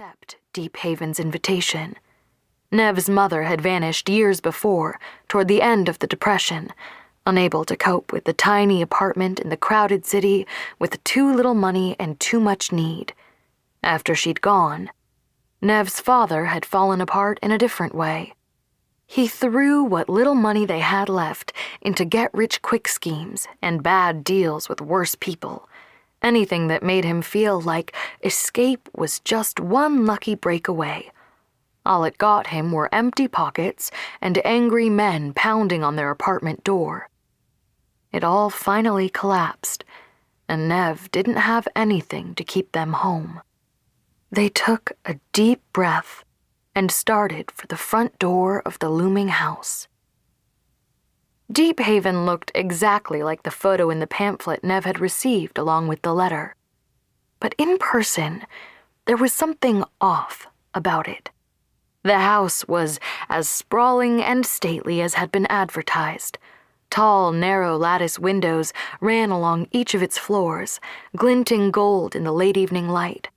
accept Deephaven's invitation. Nev's mother had vanished years before, toward the end of the Depression, unable to cope with the tiny apartment in the crowded city with too little money and too much need. After she'd gone, Nev's father had fallen apart in a different way. He threw what little money they had left into get-rich-quick schemes and bad deals with worse people. Anything that made him feel like escape was just one lucky break away. All it got him were empty pockets and angry men pounding on their apartment door. It all finally collapsed, and Nev didn't have anything to keep them home. They took a deep breath and started for the front door of the looming house. Deephaven looked exactly like the photo in the pamphlet Nev had received along with the letter. But in person, there was something off about it. The house was as sprawling and stately as had been advertised. Tall, narrow lattice windows ran along each of its floors, glinting gold in the late evening light.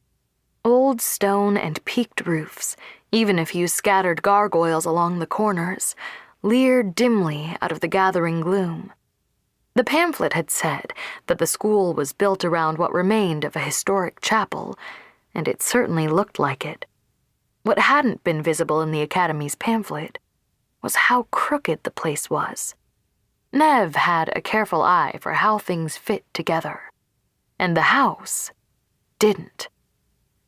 Old stone and peaked roofs, even a few scattered gargoyles along the corners, leered dimly out of the gathering gloom. The pamphlet had said that the school was built around what remained of a historic chapel, and it certainly looked like it. What hadn't been visible in the Academy's pamphlet was how crooked the place was. Nev had a careful eye for how things fit together, and the house didn't.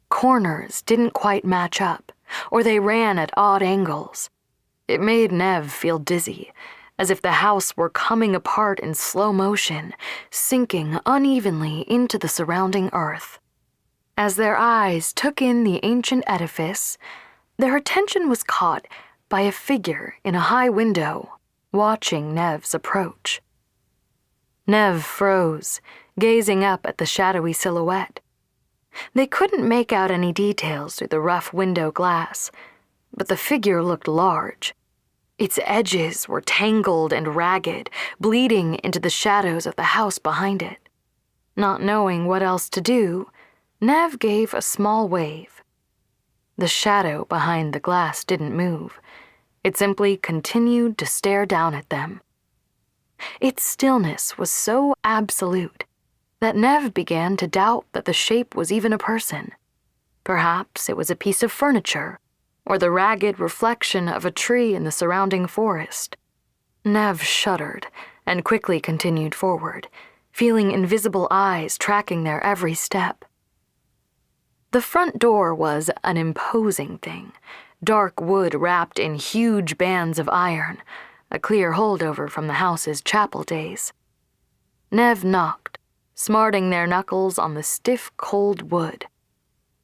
Corners didn't quite match up, or they ran at odd angles. It made Nev feel dizzy, as if the house were coming apart in slow motion, sinking unevenly into the surrounding earth. As their eyes took in the ancient edifice, their attention was caught by a figure in a high window, watching Nev's approach. Nev froze, gazing up at the shadowy silhouette. They couldn't make out any details through the rough window glass, but the figure looked large. Its edges were tangled and ragged, bleeding into the shadows of the house behind it. Not knowing what else to do, Nev gave a small wave. The shadow behind the glass didn't move. It simply continued to stare down at them. Its stillness was so absolute that Nev began to doubt that the shape was even a person. Perhaps it was a piece of furniture, or the ragged reflection of a tree in the surrounding forest. Nev shuddered and quickly continued forward, feeling invisible eyes tracking their every step. The front door was an imposing thing, dark wood wrapped in huge bands of iron, a clear holdover from the house's chapel days. Nev knocked, smarting their knuckles on the stiff, cold wood.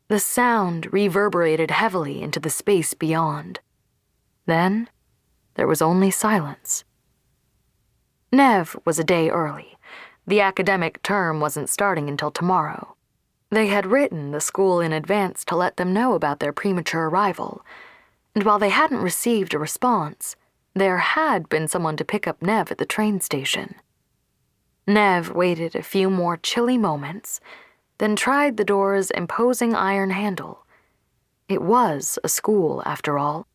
The sound reverberated heavily into the space beyond. Then, there was only silence. Nev was a day early. The academic term wasn't starting until tomorrow. They had written the school in advance to let them know about their premature arrival, and while they hadn't received a response, there had been someone to pick up Nev at the train station. Nev waited a few more chilly moments, then tried the door's imposing iron handle. It was a school, after all.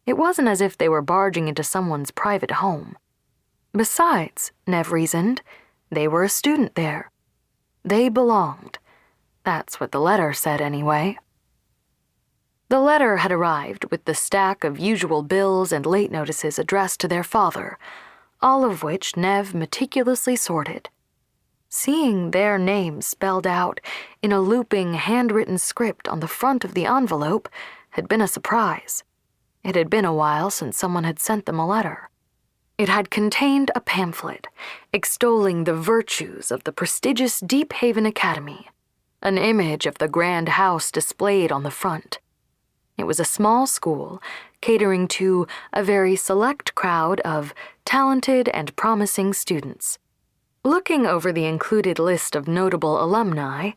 It wasn't as if they were barging into someone's private home. Besides, Nev reasoned, they were a student there. They belonged. That's what the letter said anyway. The letter had arrived with the stack of usual bills and late notices addressed to their father, all of which Nev meticulously sorted. Seeing their names spelled out in a looping handwritten script on the front of the envelope had been a surprise. It had been a while since someone had sent them a letter. It had contained a pamphlet extolling the virtues of the prestigious Deephaven Academy, an image of the grand house displayed on the front. It was a small school catering to a very select crowd of talented and promising students. Looking over the included list of notable alumni,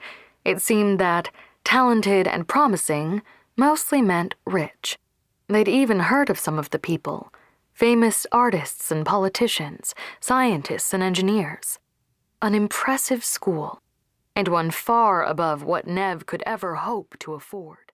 it seemed that talented and promising mostly meant rich. They'd even heard of some of the people, famous artists and politicians, scientists and engineers. An impressive school, and one far above what Nev could ever hope to afford.